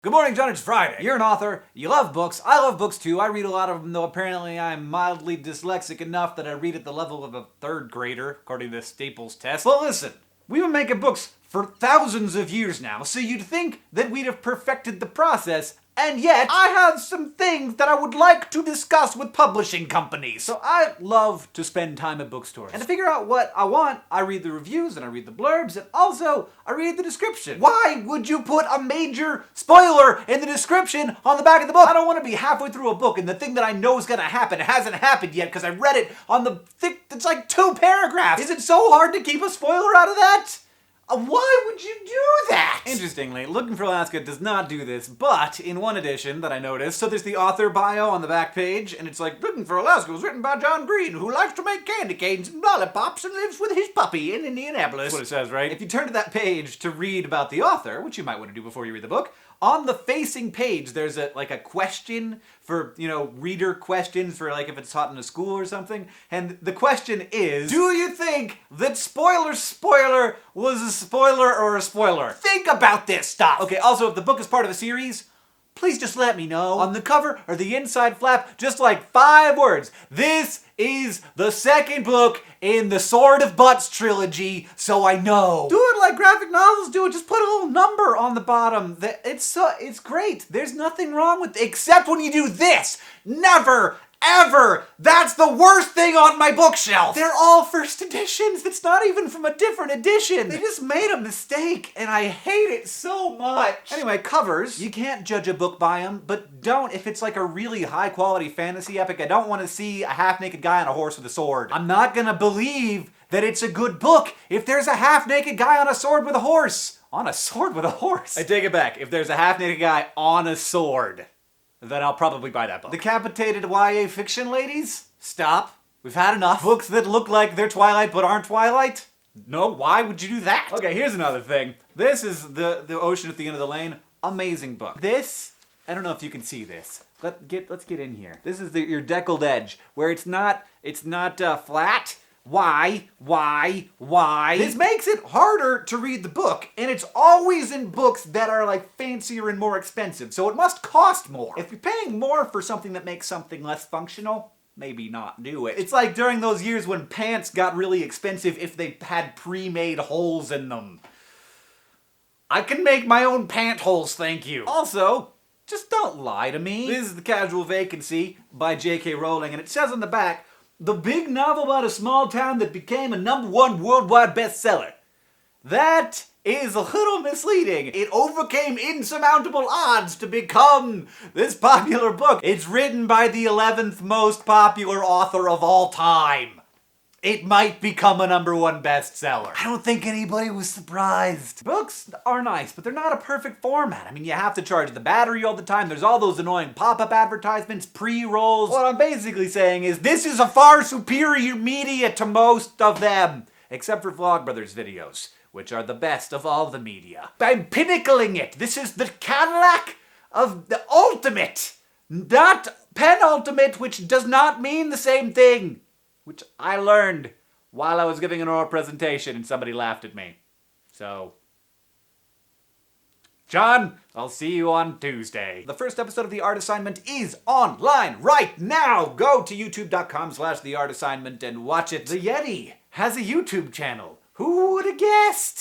Good morning, John. It's Friday. You're an author. You love books. I love books too. I read a lot of them, though apparently I'm mildly dyslexic enough that I read at the level of a third grader, according to the Staples test. Well, listen. We've been making books for thousands of years now, so you'd think that we'd have perfected the process, and yet I have some things that I would like to discuss with publishing companies. So I love to spend time at bookstores. And to figure out what I want, I read the reviews and I read the blurbs, and also I read the description. Why would you put a major spoiler in the description on the back of the book? I don't want to be halfway through a book and the thing that I know is gonna happen hasn't happened yet because I read it on the thick, it's like 2 paragraphs. Is it so hard to keep a spoiler out of that? Why would you do that? Interestingly, Looking for Alaska does not do this, but in one edition that I noticed, so there's the author bio on the back page, and it's like, Looking for Alaska was written by John Green, who likes to make candy canes and lollipops and lives with his puppy in Indianapolis. That's what it says, right? If you turn to that page to read about the author, which you might want to do before you read the book, on the facing page, there's a question for, reader questions for like if it's taught in a school or something. And the question is, do you think that spoiler was a spoiler or a spoiler? Think about this stuff. Okay, also, if the book is part of a series, please just let me know. On the cover or the inside flap, just like 5 words. This is the second book in the Sword of Butts trilogy, so I know. Do it like graphic novels do it. Just put a little number on the bottom. It's great. There's nothing wrong with it, except when you do this. Never, ever. That's the worst thing on my bookshelf. They're all first editions. It's not even from a different edition. They just made a mistake, and I hate it so much. Anyway, covers. You can't judge a book by them, but don't if it's like a really high-quality fantasy epic. I don't want to see a half-naked guy on a horse with a sword. I'm not gonna believe that it's a good book if there's a half-naked guy on a sword with a horse. On a sword with a horse? I take it back. If there's a half-naked guy on a sword, then I'll probably buy that book. Decapitated YA fiction ladies? Stop. We've had enough. Books that look like they're Twilight but aren't Twilight? No, why would you do that? Okay, here's another thing. This is the Ocean at the End of the Lane. Amazing book. This, I don't know if you can see this. Let's get in here. This is your deckled edge, where it's not flat. Why? This makes it harder to read the book, and it's always in books that are like fancier and more expensive, so it must cost more. If you're paying more for something that makes something less functional, maybe not do it. It's like during those years when pants got really expensive if they had pre-made holes in them. I can make my own pant holes, thank you. Also, just don't lie to me. This is The Casual Vacancy by J.K. Rowling, and it says on the back, the big novel about a small town that became a #1 worldwide bestseller. That is a little misleading. It overcame insurmountable odds to become this popular book. It's written by the 11th most popular author of all time. It might become a #1 bestseller. I don't think anybody was surprised. Books are nice, but they're not a perfect format. I mean, you have to charge the battery all the time. There's all those annoying pop-up advertisements, pre-rolls. What I'm basically saying is this is a far superior media to most of them. Except for Vlogbrothers videos, which are the best of all the media. I'm pinnacling it. This is the Cadillac of the ultimate, not penultimate, which does not mean the same thing. Which I learned while I was giving an oral presentation and somebody laughed at me. So, John, I'll see you on Tuesday. The first episode of The Art Assignment is online right now. Go to youtube.com/theartassignment and watch it. The Yeti has a YouTube channel. Who would have guessed?